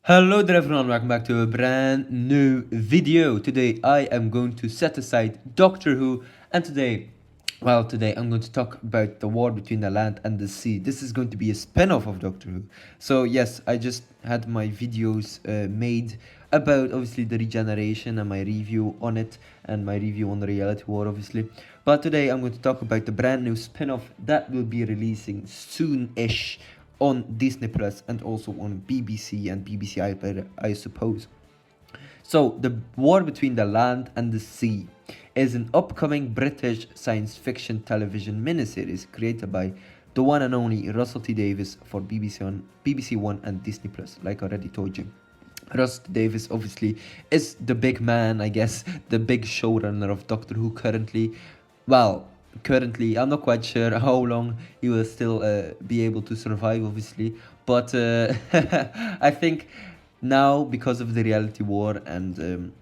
Hello there everyone, welcome back to a brand new video. Today I am going to set aside Doctor Who, and today I'm going to talk about the war between the land and the sea. This is going to be a spin-off of Doctor Who. So yes, I just had my videos made about obviously the regeneration and my review on it and my review on the reality war obviously. But today I'm going to talk about the brand new spin-off that will be releasing soon-ish on Disney Plus and also on BBC and BBC iPlayer, I suppose. So, The War Between the Land and the Sea is an upcoming British science fiction television miniseries created by the one and only Russell T Davies for BBC One and Disney Plus, like I already told you. Russell T Davies obviously is the big man, I guess, the big showrunner of Doctor Who currently. Well, currently, I'm not quite sure how long he will still be able to survive, obviously, but I think now, because of the reality war and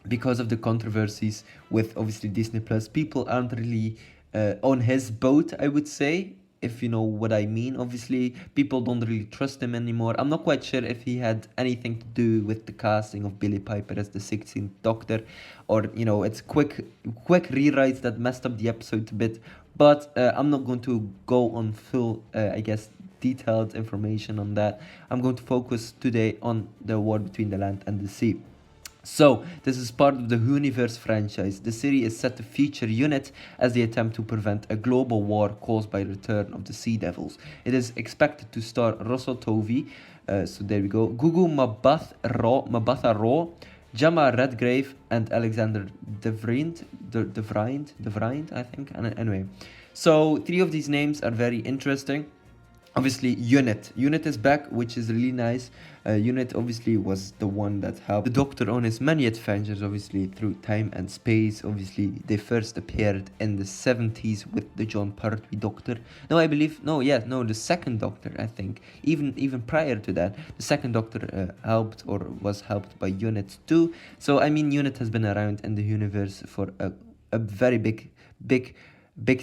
because of the controversies with obviously Disney Plus, people aren't really on his boat, I would say, if you know what I mean. Obviously, people don't really trust him anymore. I'm not quite sure if he had anything to do with the casting of Billie Piper as the 16th Doctor, or it's quick rewrites that messed up the episode a bit. But I'm not going to go on full, I guess, detailed information on that. I'm going to focus today on the war between the land and the sea. So, this is part of the Whoniverse franchise. The series is set to feature UNIT as they attempt to prevent a global war caused by the return of the Sea Devils. It is expected to star Russell Tovey, so there we go, Gugu Mbatha Raw, Gemma Redgrave, and Alexander Devriend, I think. Anyway, so three of these names are very interesting. Obviously, Unit is back, which is really nice. Unit obviously was the one that helped the Doctor on his many adventures, obviously through time and space. Obviously, they first appeared in the 70s with the John Pertwee Doctor. No, I believe the second Doctor. I think even prior to that, the second Doctor helped or was helped by Unit too. So I mean, Unit has been around in the universe for a very big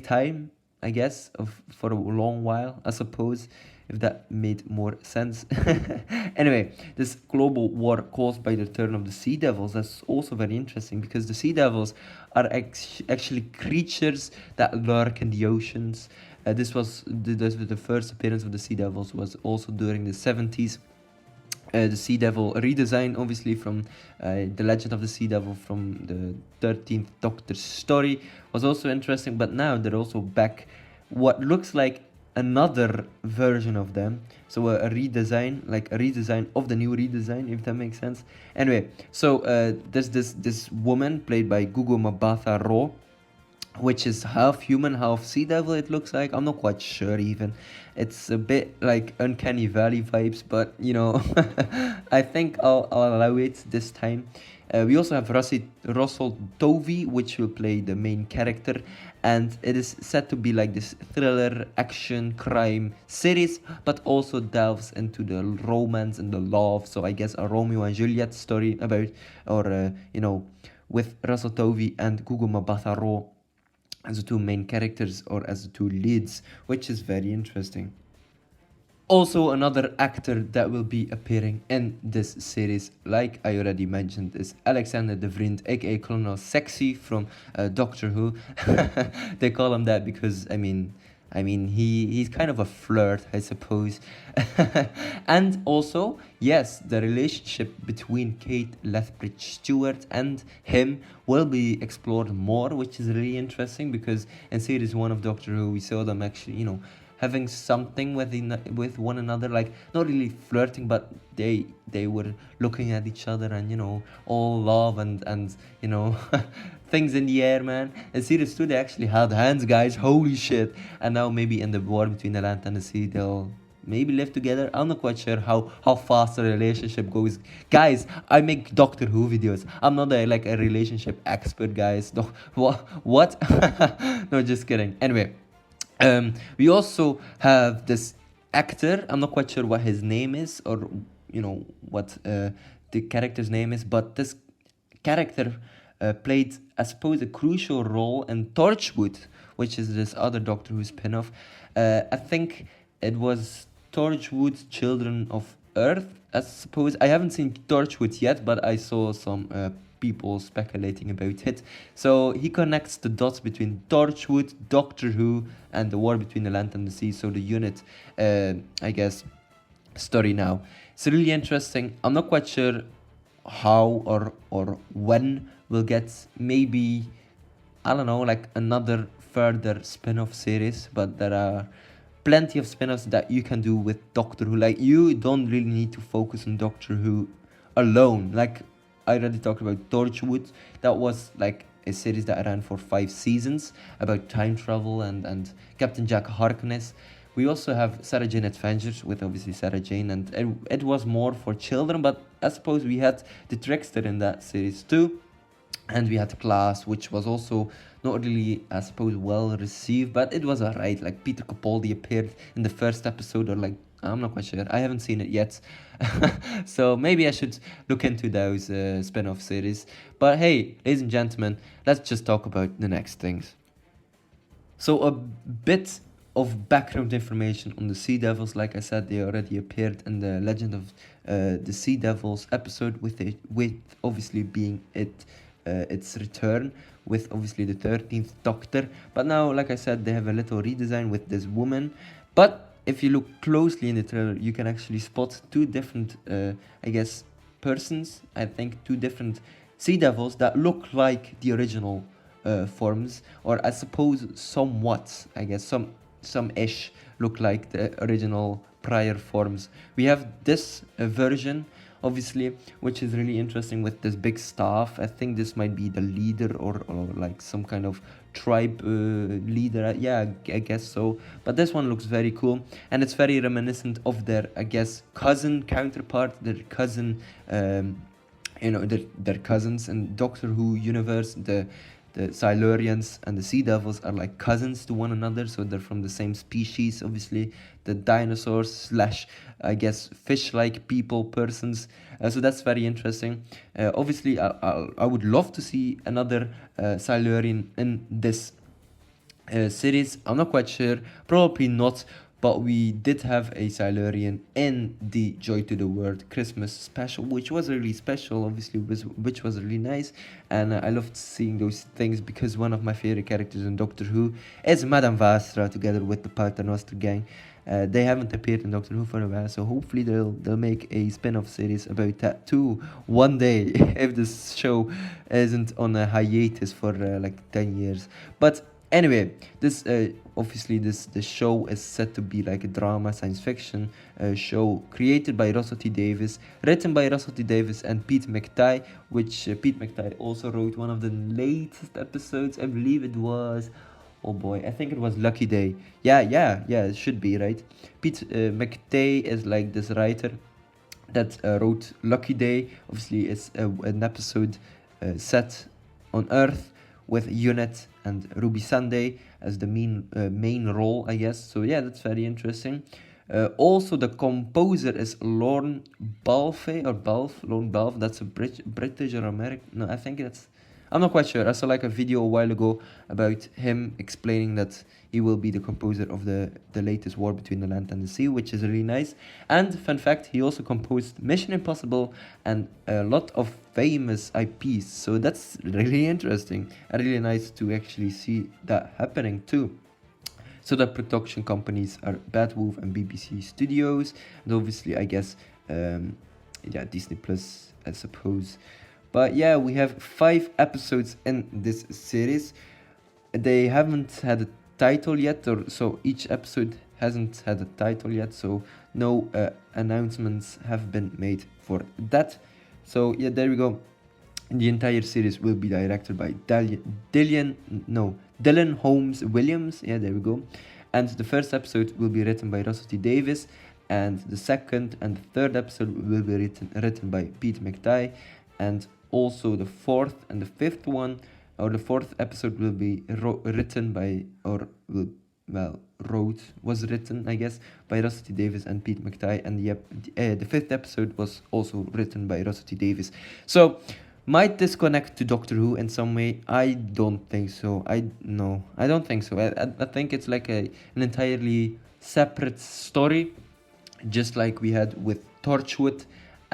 time, I guess, for a long while, I suppose, if that made more sense. Anyway, this global war caused by the return of the Sea Devils, that's also very interesting because the Sea Devils are actually creatures that lurk in the oceans. This was the first appearance of the Sea Devils was also during the 70s. The Sea Devil redesign, obviously, from the Legend of the Sea Devil from the 13th Doctor's story, was also interesting. But now they're also back, what looks like another version of them. So a redesign, like a redesign of the new redesign, if that makes sense. Anyway, so there's this woman played by Gugu Mbatha Raw, which is half human, half sea devil, it looks like. I'm not quite sure even. It's a bit like Uncanny Valley vibes, but I think I'll allow it this time. We also have Russell Tovey, which will play the main character, and it is said to be like this thriller, action, crime series, but also delves into the romance and the love. So I guess a Romeo and Juliet story about, or with Russell Tovey and Gugu Mbatha Raw as the two main characters or as the two leads, which is very interesting. Also, another actor that will be appearing in this series, like I already mentioned, is Alexander De Vriend, aka Colonel Sexy from Doctor Who. They call him that because he's kind of a flirt, I suppose. And also, yes, the relationship between Kate Lethbridge Stewart and him will be explored more, which is really interesting because in series 1 of Doctor Who, we saw them actually, having something with one another, like not really flirting, but they were looking at each other and all love and things in the air, man. In series 2 they actually held hands, guys, holy shit. And now maybe in the war between the land and the sea they'll maybe live together. I'm not quite sure how fast the relationship goes, guys. I make Doctor Who videos. I'm not a relationship expert, guys. No, what no, just kidding. Anyway, we also have this actor. I'm not quite sure what his name is, or what the character's name is, but this character played, I suppose, a crucial role in Torchwood, which is this other Doctor Who spin-off. I think it was Torchwood Children of Earth. I suppose I haven't seen Torchwood yet, but I saw some people speculating about it. So he connects the dots between Torchwood, Doctor Who, and the war between the land and the sea. So the unit, I guess, story now. It's really interesting. I'm not quite sure how or when we'll get, maybe, I don't know, like another further spin-off series, but there are plenty of spin-offs that you can do with Doctor Who. Like, you don't really need to focus on Doctor Who alone. Like, I already talked about Torchwood. That was like a series that ran for 5 seasons about time travel and Captain Jack Harkness. We also have Sarah Jane Adventures with obviously Sarah Jane, and it was more for children, but I suppose we had the Trickster in that series too. And we had Class, which was also not really, I suppose, well received, but it was alright. Like, Peter Capaldi appeared in the first episode, or like, I'm not quite sure. I haven't seen it yet. So maybe I should look into those spin-off series. But hey, ladies and gentlemen, let's just talk about the next things. So a bit of background information on the Sea Devils. Like I said, they already appeared in the Legend of the Sea Devils episode, with obviously being its return, with obviously the 13th Doctor. But now, like I said, they have a little redesign with this woman. But if you look closely in the trailer, you can actually spot 2 different, I guess, persons. I think 2 different Sea Devils that look like the original forms, or I suppose somewhat, I guess, some-ish look like the original prior forms. We have this version, obviously, which is really interesting, with this big staff. I think this might be the leader, or like some kind of tribe leader. Yeah, I guess so. But this one looks very cool, and it's very reminiscent of their, I guess, cousin counterpart, their cousin, their cousins in Doctor Who universe. The Silurians and the Sea Devils are like cousins to one another, so they're from the same species, obviously. The dinosaurs slash, I guess, fish-like persons. So that's very interesting. Obviously, I would love to see another Silurian in this series. I'm not quite sure. Probably not. But we did have a Silurian in the Joy to the World Christmas special, which was really special, obviously, which was really nice. And I loved seeing those things, because one of my favorite characters in Doctor Who is Madame Vastra, together with the Paternoster gang. They haven't appeared in Doctor Who for a while, so hopefully they'll make a spin-off series about that too one day, if this show isn't on a hiatus for like 10 years. But anyway, this obviously this show is set to be like a drama science fiction show created by Russell T Davies, written by Russell T Davies and Pete McTighe, which Pete McTighe also wrote one of the latest episodes. I believe it was, oh boy, I think it was Lucky Day. Yeah, it should be, right? Pete McTighe is like this writer that wrote Lucky Day. Obviously, it's an episode set on Earth, with Unit and Ruby Sunday as the main role, I guess. So yeah, that's very interesting. Also, the composer is Lorne Balfe, or Lorne Balfe. That's a British or American. No, I think that's, I'm not quite sure. I saw like a video a while ago about him explaining that he will be the composer of the latest War Between the Land and the Sea, which is really nice. And fun fact, he also composed Mission Impossible and a lot of famous IPs. So that's really interesting and really nice to actually see that happening too. So the production companies are Bad Wolf and BBC Studios, and obviously, I guess, Disney Plus, I suppose. But yeah, we have 5 episodes in this series. They haven't had a title yet, or so each episode hasn't had a title yet, so no announcements have been made for that. So yeah, there we go. The entire series will be directed by Dylan Holmes Williams. Yeah, there we go. And the first episode will be written by Russell T Davies, and the second and the third episode will be written by Pete McTighe, and also the fourth and the fifth one, or the fourth episode, will be written by, or will, well, was written, I guess, by Russell T Davies and Pete McTighe, and the fifth episode was also written by Russell T Davies. So, might this connect to Doctor Who in some way? I don't think so. I don't think so. I think it's like an entirely separate story, just like we had with Torchwood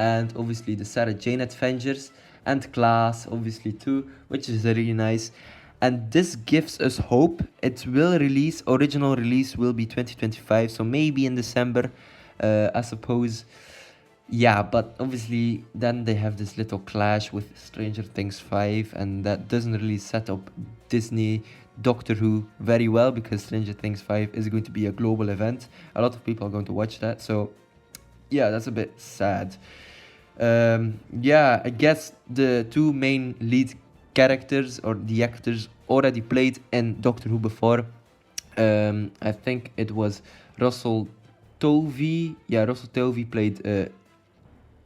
and obviously the Sarah Jane Adventures, and Class obviously too, which is really nice. And this gives us hope. It will release, original release will be 2025, so maybe in December, I suppose. Yeah, but obviously then they have this little clash with Stranger Things 5, and that doesn't really set up Disney Doctor Who very well, because Stranger Things 5 is going to be a global event. A lot of people are going to watch that, so yeah, that's a bit sad. Yeah, I guess the two main lead characters or the actors already played in Doctor Who before. I think it was Russell Tovey. Yeah, Russell Tovey played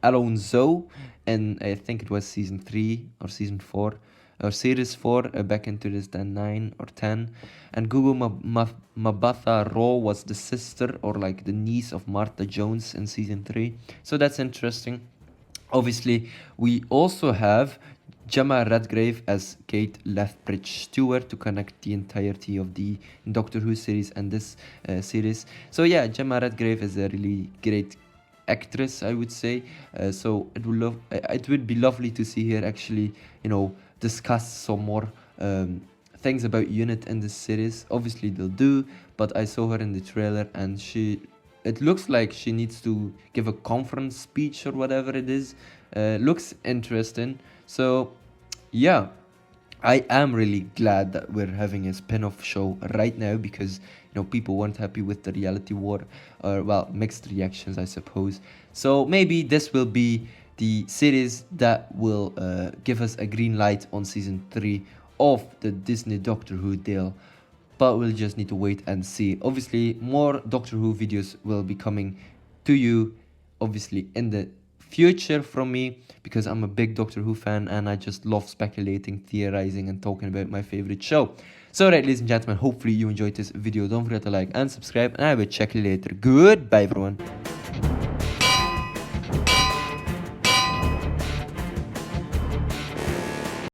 Alonso, and I think it was season 3 or season 4 or series 4 back in 2009 or 10. And Gugu Mabatha Raw was the sister or like the niece of Martha Jones in season 3. So that's interesting. Obviously, we also have Gemma Redgrave as Kate Lethbridge Stewart to connect the entirety of the Doctor Who series and this series. So yeah, Gemma Redgrave is a really great actress, I would say. So it would be lovely to see her actually, discuss some more things about Unit in this series. Obviously they'll do, but I saw her in the trailer and it looks like she needs to give a conference speech or whatever it is. Looks interesting. So yeah, I am really glad that we're having a spin-off show right now, because people weren't happy with the reality war, or well, mixed reactions, I suppose. So maybe this will be the series that will give us a green light on season 3 of the Disney Doctor Who deal. But we'll just need to wait and see. Obviously, more Doctor Who videos will be coming to you, obviously, in the future from me, because I'm a big Doctor Who fan and I just love speculating, theorizing, and talking about my favorite show. So, right, ladies and gentlemen, hopefully you enjoyed this video. Don't forget to like and subscribe, and I will check you later. Goodbye, everyone.